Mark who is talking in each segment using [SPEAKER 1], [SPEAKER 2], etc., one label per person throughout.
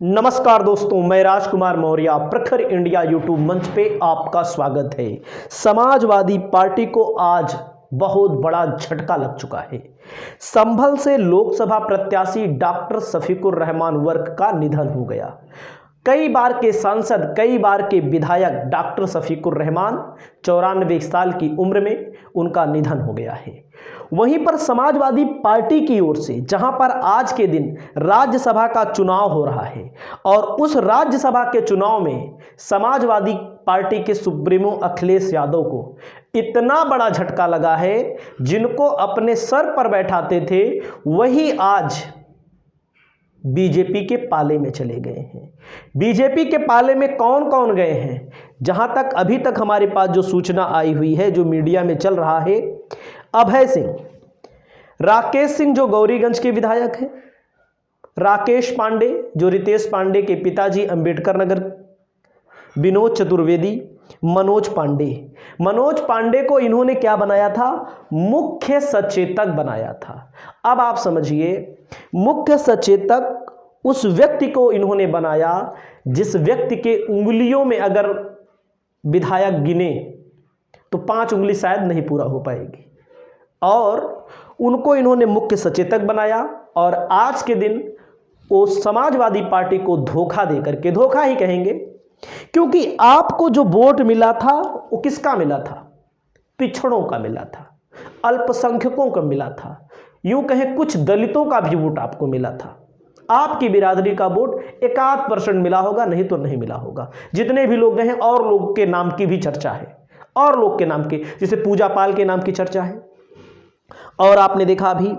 [SPEAKER 1] नमस्कार दोस्तों, मैं राजकुमार मौर्य प्रखर इंडिया यूट्यूब मंच पे आपका स्वागत है। समाजवादी पार्टी को आज बहुत बड़ा झटका लग चुका है। संभल से लोकसभा प्रत्याशी डॉक्टर शफीकुर रहमान वर्क का निधन हो गया। कई बार के सांसद, कई बार के विधायक डॉक्टर शफीकुर रहमान 94 साल की उम्र में उनका निधन हो गया है। वहीं पर समाजवादी पार्टी की ओर से जहां पर आज के दिन राज्यसभा का चुनाव हो रहा है और उस राज्यसभा के चुनाव में समाजवादी पार्टी के सुप्रीमो अखिलेश यादव को इतना बड़ा झटका लगा है, जिनको अपने सर पर बैठाते थे वही आज बीजेपी के पाले में चले गए हैं। बीजेपी के पाले में कौन कौन गए हैं? जहां तक अभी तक हमारे पास जो सूचना आई हुई है, जो मीडिया में चल रहा है, अभय सिंह, राकेश सिंह जो गौरीगंज के विधायक हैं, राकेश पांडे जो रितेश पांडे के पिताजी अंबेडकर नगर, विनोद चतुर्वेदी, मनोज पांडे को इन्होंने क्या बनाया था? मुख्य सचेतक बनाया था। अब आप समझिए, मुख्य सचेतक उस व्यक्ति को इन्होंने बनाया जिस व्यक्ति के उंगलियों में अगर विधायक गिने तो 5 उंगली शायद नहीं पूरा हो पाएगी, और उनको इन्होंने मुख्य सचेतक बनाया। और आज के दिन वो समाजवादी पार्टी को धोखा दे करके, धोखा ही कहेंगे, क्योंकि आपको जो वोट मिला था वो किसका मिला था? पिछड़ों का मिला था, अल्पसंख्यकों का मिला था, यूं कहें कुछ दलितों का भी वोट आपको मिला था। आपकी बिरादरी का वोट 1% मिला होगा, नहीं तो नहीं मिला होगा। जितने भी लोग गए हैं, और लोग के नाम की भी चर्चा है, और लोग के नाम की, जैसे पूजा पाल के नाम की चर्चा है, और आपने देखा अभी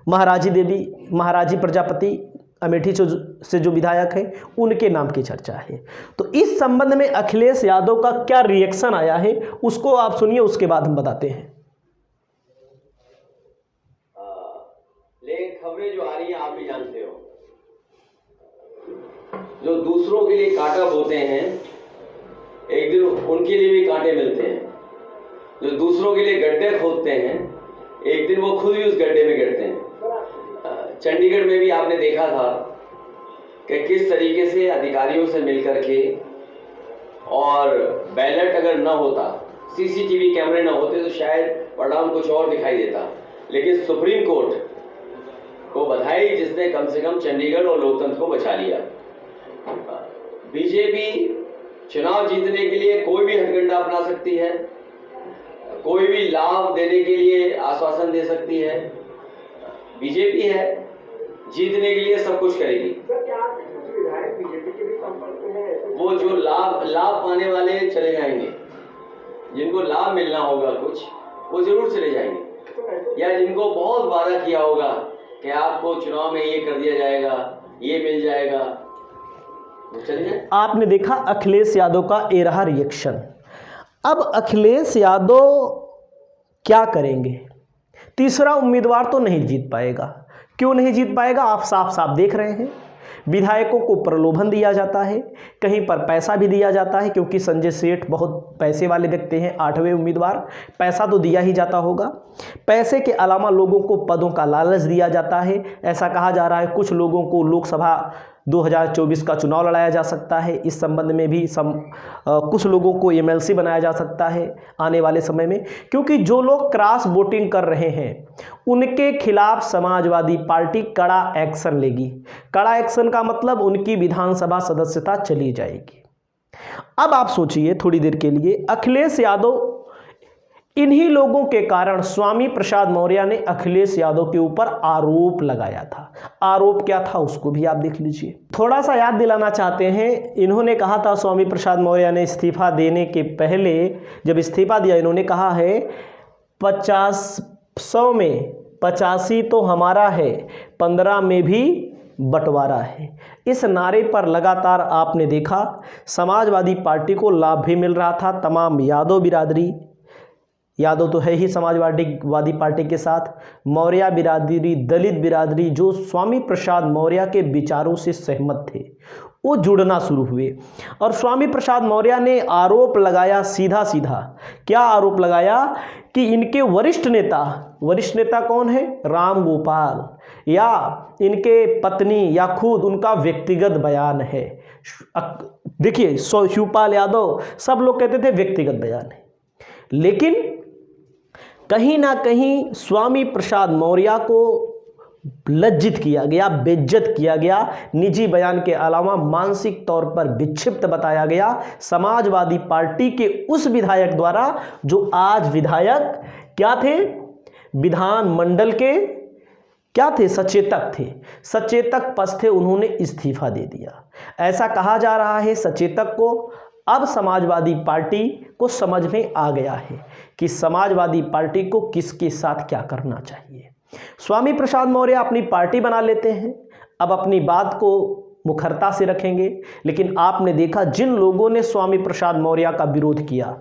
[SPEAKER 1] महाराजी देवी, महाराजी प्रजापति अमेठी से जो विधायक हैं, उनके नाम की चर्चा है। तो इस संबंध में अखिलेश यादव का क्या रिएक्शन आया है, उसको आप सुनिए, उसके बाद हम बताते हैं।
[SPEAKER 2] लेकिन खबरें जो आ रही हैं आप भी जानते हो, जो दूसरों के लिए कांटा बोते हैं, एक दिन उनके लिए भी कांटे मिलते हैं। जो दूसरों के लिए गड्ढे खोदते हैं, एक दिन वो खुद ही उस गड्ढे में गिरते हैं। चंडीगढ़ में भी आपने देखा था कि किस तरीके से अधिकारियों से मिलकर के, और बैलेट अगर न होता, सीसीटीवी कैमरे न होते, तो शायद परिणाम कुछ और दिखाई देता। लेकिन सुप्रीम कोर्ट को बधाई, जिसने कम से कम चंडीगढ़ और लोकतंत्र को बचा लिया। बीजेपी चुनाव जीतने के लिए कोई भी हथकंडा अपना सकती है, कोई भी लाभ देने के लिए आश्वासन दे सकती है। बीजेपी है, जीतने के लिए सब कुछ करेगी। वो जो लाभ पाने वाले चले जाएंगे, जिनको लाभ मिलना होगा कुछ, वो जरूर चले जाएंगे। या जिनको बहुत वादा किया होगा कि आपको चुनाव में ये कर दिया जाएगा, ये मिल जाएगा, वो चले जाए।
[SPEAKER 1] आपने देखा अखिलेश यादव का ये रहा रिएक्शन। अब अखिलेश यादव क्या करेंगे? तीसरा उम्मीदवार तो नहीं जीत पाएगा। क्यों नहीं जीत पाएगा? आप साफ साफ देख रहे हैं। विधायकों को प्रलोभन दिया जाता है, कहीं पर पैसा भी दिया जाता है, क्योंकि संजय सेठ बहुत पैसे वाले व्यक्ति हैं, 8वें उम्मीदवार, पैसा तो दिया ही जाता होगा। पैसे के अलावा लोगों को पदों का लालच दिया जाता है। ऐसा कहा जा रहा है कुछ लोगों को लोकसभा 2024 का चुनाव लड़ाया जा सकता है। इस संबंध में भी कुछ लोगों को एमएलसी बनाया जा सकता है आने वाले समय में, क्योंकि जो लोग क्रॉस वोटिंग कर रहे हैं उनके खिलाफ समाजवादी पार्टी कड़ा एक्शन लेगी। कड़ा एक्शन का मतलब उनकी विधानसभा सदस्यता चली जाएगी। अब आप सोचिए थोड़ी देर के लिए, अखिलेश यादव, इन्हीं लोगों के कारण स्वामी प्रसाद मौर्य ने अखिलेश यादव के ऊपर आरोप लगाया था। आरोप क्या था उसको भी आप देख लीजिए। थोड़ा सा याद दिलाना चाहते हैं, इन्होंने कहा था, स्वामी प्रसाद मौर्य ने इस्तीफा देने के पहले जब इस्तीफा दिया, इन्होंने कहा है 100 में 85 तो हमारा है, 15 में भी बंटवारा है। इस नारे पर लगातार आपने देखा समाजवादी पार्टी को लाभ भी मिल रहा था। तमाम यादव बिरादरी, यादव तो है ही समाजवादी पार्टी के साथ, मौर्य बिरादरी, दलित बिरादरी, जो स्वामी प्रसाद मौर्य के विचारों से सहमत थे, वो जुड़ना शुरू हुए। और स्वामी प्रसाद मौर्य ने आरोप लगाया, सीधा सीधा क्या आरोप लगाया कि इनके वरिष्ठ नेता कौन है? राम गोपाल, या इनके पत्नी या खुद उनका व्यक्तिगत बयान है। देखिए शिवपाल यादव सब लोग कहते थे व्यक्तिगत बयान है, लेकिन कहीं ना कहीं स्वामी प्रसाद मौर्य को लज्जित किया गया, बेइज्जत किया गया, निजी बयान के अलावा मानसिक तौर पर विक्षिप्त बताया गया समाजवादी पार्टी के उस विधायक द्वारा जो आज विधायक क्या थे, विधानमंडल के क्या थे, सचेतक थे। सचेतक पद थे, उन्होंने इस्तीफा दे दिया। ऐसा कहा जा रहा है सचेतक को अब समाजवादी पार्टी को समझ में आ गया है कि समाजवादी पार्टी को किसके साथ क्या करना चाहिए। स्वामी प्रसाद मौर्य अपनी पार्टी बना लेते हैं, अब अपनी बात को मुखरता से रखेंगे। लेकिन आपने देखा जिन लोगों ने स्वामी प्रसाद मौर्य का विरोध किया,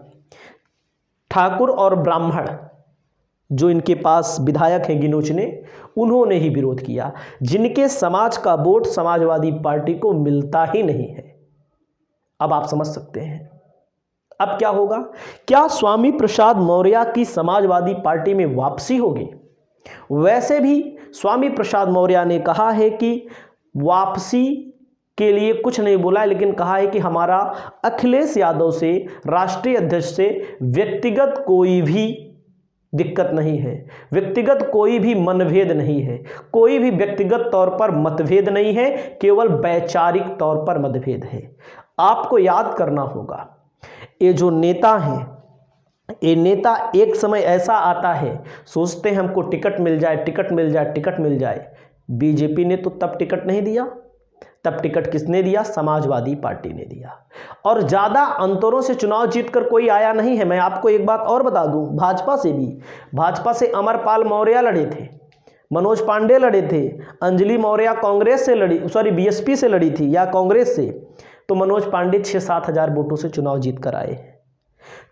[SPEAKER 1] ठाकुर और ब्राह्मण जो इनके पास विधायक हैं गिनोचने, उन्होंने ही विरोध किया, जिनके समाज का वोट समाजवादी पार्टी को मिलता ही नहीं है। अब आप समझ सकते हैं अब क्या होगा। क्या स्वामी प्रसाद मौर्य की समाजवादी पार्टी में वापसी होगी? वैसे भी स्वामी प्रसाद मौर्य ने कहा है कि वापसी के लिए कुछ नहीं बोला है, लेकिन कहा है कि हमारा अखिलेश यादव से, राष्ट्रीय अध्यक्ष से व्यक्तिगत कोई भी दिक्कत नहीं है, व्यक्तिगत कोई भी मनभेद नहीं है, कोई भी व्यक्तिगत तौर पर मतभेद नहीं है, केवल वैचारिक तौर पर मतभेद है। आपको याद करना होगा ये जो नेता हैं, ये नेता एक समय ऐसा आता है सोचते हैं हमको टिकट मिल जाए, टिकट मिल जाए, टिकट मिल जाए। बीजेपी ने तो तब टिकट नहीं दिया, तब टिकट किसने दिया? समाजवादी पार्टी ने दिया। और ज़्यादा अंतरों से चुनाव जीतकर कोई आया नहीं है। मैं आपको एक बात और बता दूं, भाजपा से भी, भाजपा से अमरपाल मौर्य लड़े थे, मनोज पांडे लड़े थे, अंजलि मौर्य कांग्रेस से लड़ी, बीएसपी से लड़ी थी या कांग्रेस से, तो मनोज पांडे 6-7 हज़ार वोटों से चुनाव जीत कर आए हैं।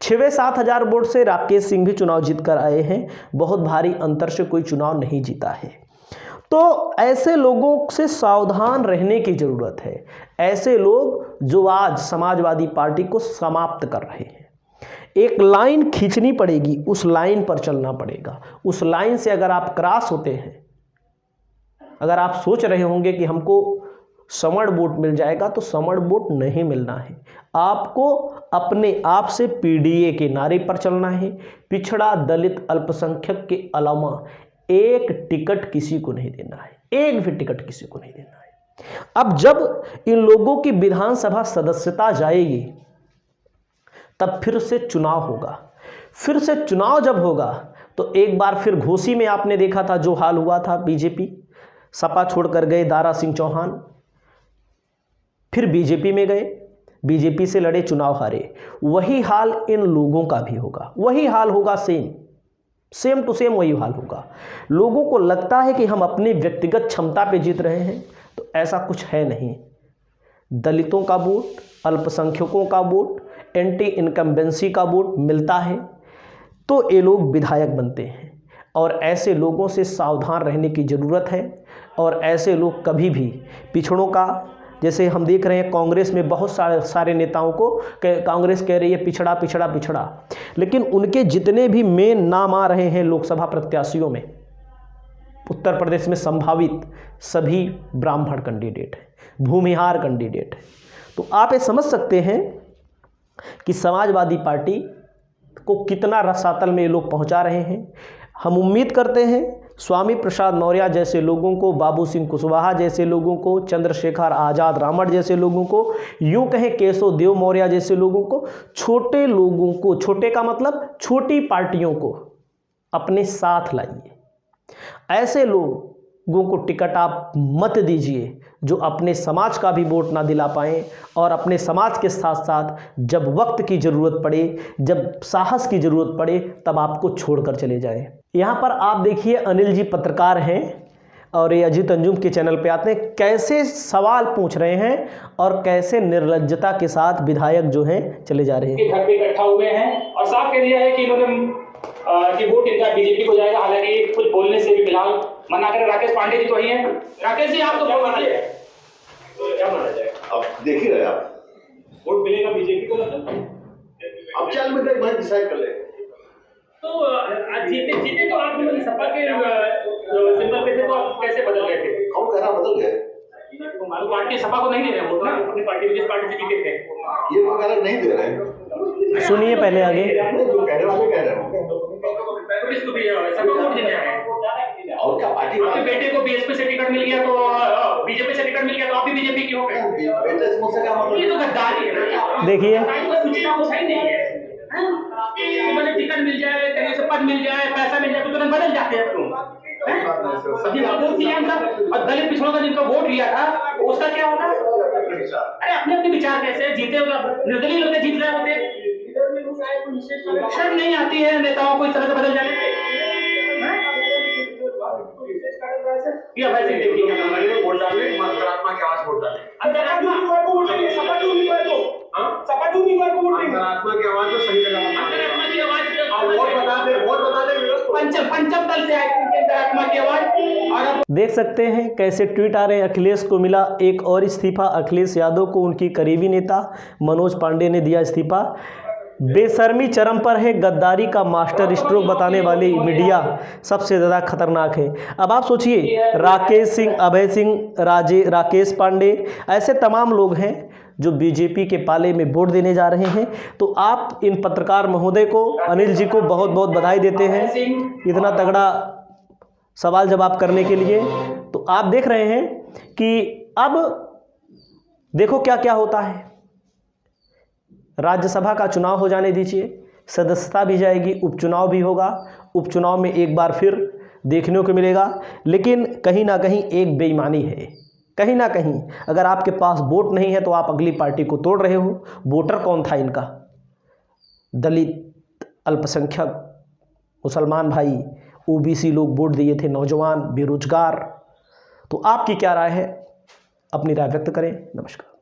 [SPEAKER 1] 6-7 हज़ार वोट से राकेश सिंह भी चुनाव जीत कर आए हैं, बहुत भारी अंतर से कोई चुनाव नहीं जीता है। तो ऐसे लोगों से सावधान रहने की ज़रूरत है। ऐसे लोग जो आज समाजवादी पार्टी को समाप्त कर रहे हैं, एक लाइन खींचनी पड़ेगी, उस लाइन पर चलना पड़ेगा। उस लाइन से अगर आप क्रॉस होते हैं, अगर आप सोच रहे होंगे कि हमको समण वोट मिल जाएगा, तो समण वोट नहीं मिलना है। आपको अपने आप से पीडीए के नारे पर चलना है। पिछड़ा, दलित, अल्पसंख्यक के अलावा एक टिकट किसी को नहीं देना है, एक भी टिकट किसी को नहीं देना है। अब जब इन लोगों की विधानसभा सदस्यता जाएगी, तब फिर से चुनाव होगा। फिर से चुनाव जब होगा तो एक बार फिर घोसी में आपने देखा था जो हाल हुआ था, बीजेपी सपा छोड़कर गए दारा सिंह चौहान, फिर बीजेपी में गए, बीजेपी से लड़े, चुनाव हारे। वही हाल इन लोगों का भी होगा, वही हाल होगा, सेम टू सेम वही हाल होगा। लोगों को लगता है कि हम अपनी व्यक्तिगत क्षमता पे जीत रहे हैं, तो ऐसा कुछ है नहीं। दलितों का वोट, अल्पसंख्यकों का वोट, एंटी इनकम्बेंसी का वोट मिलता है तो ये लोग विधायक बनते हैं। और ऐसे लोगों से सावधान रहने की ज़रूरत है। और ऐसे लोग कभी भी पिछड़ों का, जैसे हम देख रहे हैं कांग्रेस में बहुत सारे नेताओं को कांग्रेस कह रही है पिछड़ा पिछड़ा पिछड़ा, लेकिन उनके जितने भी मेन नाम आ रहे हैं लोकसभा प्रत्याशियों में, उत्तर प्रदेश में संभावित सभी ब्राह्मण कैंडिडेट हैं, भूमिहार कैंडिडेट हैं। तो आप ये समझ सकते हैं कि समाजवादी पार्टी को कितना रसातल में ये लोग पहुंचा रहे हैं। हम उम्मीद करते हैं स्वामी प्रसाद मौर्य जैसे लोगों को, बाबू सिंह कुशवाहा जैसे लोगों को, चंद्रशेखर आज़ाद रामड़ जैसे लोगों को, यूँ कहें केशव देव मौर्य जैसे लोगों को, छोटे लोगों को, छोटे का मतलब छोटी पार्टियों को अपने साथ लाइए। ऐसे लोगों को टिकट आप मत दीजिए जो अपने समाज का भी वोट ना दिला पाएँ, और अपने समाज के साथ साथ जब वक्त की ज़रूरत पड़े, जब साहस की ज़रूरत पड़े, तब आपको छोड़कर चले जाएं। यहाँ पर आप देखिए अनिल जी पत्रकार हैं और ये अजीत अंजुम के चैनल पे आते हैं, कैसे सवाल पूछ रहे हैं और कैसे निर्लज्जता के साथ विधायक जो हैं चले जा रहे हैं।
[SPEAKER 3] घर पे इकट्ठा हुए हैं और साफ कह दिया है कि इन्होंने कि वोट इनका बीजेपी को जाएगा। हालांकि कुछ बोलने से भी फिलहाल मना करें। राकेश पांडे जी तो वही हैं। राकेश जी, आप तो क्या माना जाए, क्या माना जाए?
[SPEAKER 4] अब देख ही रहे आप,
[SPEAKER 3] वोट मिलेगा बीजेपी को, मतलब
[SPEAKER 4] अब 4 मिनट में डिसाइड कर ले।
[SPEAKER 3] तो तो जीते जीते तो आप लोग सपा के सिंबल पे थे, तो आप कैसे बदल गए थे?
[SPEAKER 4] कौन कह रहा बदल गए?
[SPEAKER 3] तो पार्टी सपा को नहीं दे रहे वोट ना, अपनी पार्टी जिस पार्टी से जीते थे।
[SPEAKER 4] ये वो कह रहे नहीं दे रहे हैं।
[SPEAKER 1] सुनिए पहले आगे।
[SPEAKER 4] जो कहने वाले कह रहे हो।
[SPEAKER 3] पुलिस को भी सभी वोट देने आए हैं।
[SPEAKER 4] और क्या पार्टी
[SPEAKER 3] आपके बेटे को बीएसपी से टिकट मिल गया तो बीजेपी से टिकट मिल गया तो आप भी बीजेपी की हो गए।
[SPEAKER 4] बेटे से मुझसे क्या मतलब?
[SPEAKER 3] ये तो गद्दारी है ना।
[SPEAKER 1] देखिए
[SPEAKER 3] सूचना को सही नहीं है। तो मुझे टिकट मिल जाए, कहीं से पद मिल जाए, पैसा मिल जाए तो तुरंत बदल जाते हैं तुम। जिनका वोट दिया और दलित पिछड़ों का जिनका वोट लिया था उसका क्या होगा? अरे अपने अपने विचार कैसे जीते, निर्दलीय लोग जीत रहे होते। शर्म नहीं आती है नेताओं को इस तरह से बदल जाने पे? या वैसे देखिए वोट डालने अंतरात्मा की आवाज वोट डालने, अंतरात्मा को वोट देंगे, सपा टू उम्मीदवार को, सपा टू उम्मीदवार को वोट देंगे। अंतरात्मा की आवाज तो सही जगह, अंतरात्मा की आवाज वोट बता दे पंचम दल से आई अंतरात्मा की आवाज। और
[SPEAKER 1] देख सकते हैं कैसे ट्वीट आ रहे हैं। अखिलेश को मिला एक और इस्तीफा। अखिलेश यादव को उनकी करीबी नेता मनोज पांडे ने दिया इस्तीफा। बेशर्मी चरम पर है। गद्दारी का मास्टर स्ट्रोक बताने वाली मीडिया सबसे ज़्यादा खतरनाक है। अब आप सोचिए, राकेश सिंह, अभय सिंह, राकेश पांडे, ऐसे तमाम लोग हैं जो बीजेपी के पाले में वोट देने जा रहे हैं। तो आप इन पत्रकार महोदय को, अनिल जी को बहुत बहुत बधाई देते हैं इतना तगड़ा सवाल जवाब करने के लिए। तो आप देख रहे हैं कि अब देखो क्या क्या होता है। राज्यसभा का चुनाव हो जाने दीजिए, सदस्यता भी जाएगी, उपचुनाव भी होगा। उपचुनाव में एक बार फिर देखने को मिलेगा। लेकिन कहीं ना कहीं एक बेईमानी है, कहीं ना कहीं। अगर आपके पास वोट नहीं है तो आप अगली पार्टी को तोड़ रहे हो। वोटर कौन था इनका? दलित, अल्पसंख्यक, मुसलमान भाई, ओबीसी लोग वोट दिए थे, नौजवान, बेरोजगार। तो आपकी क्या राय है? अपनी राय व्यक्त करें। नमस्कार।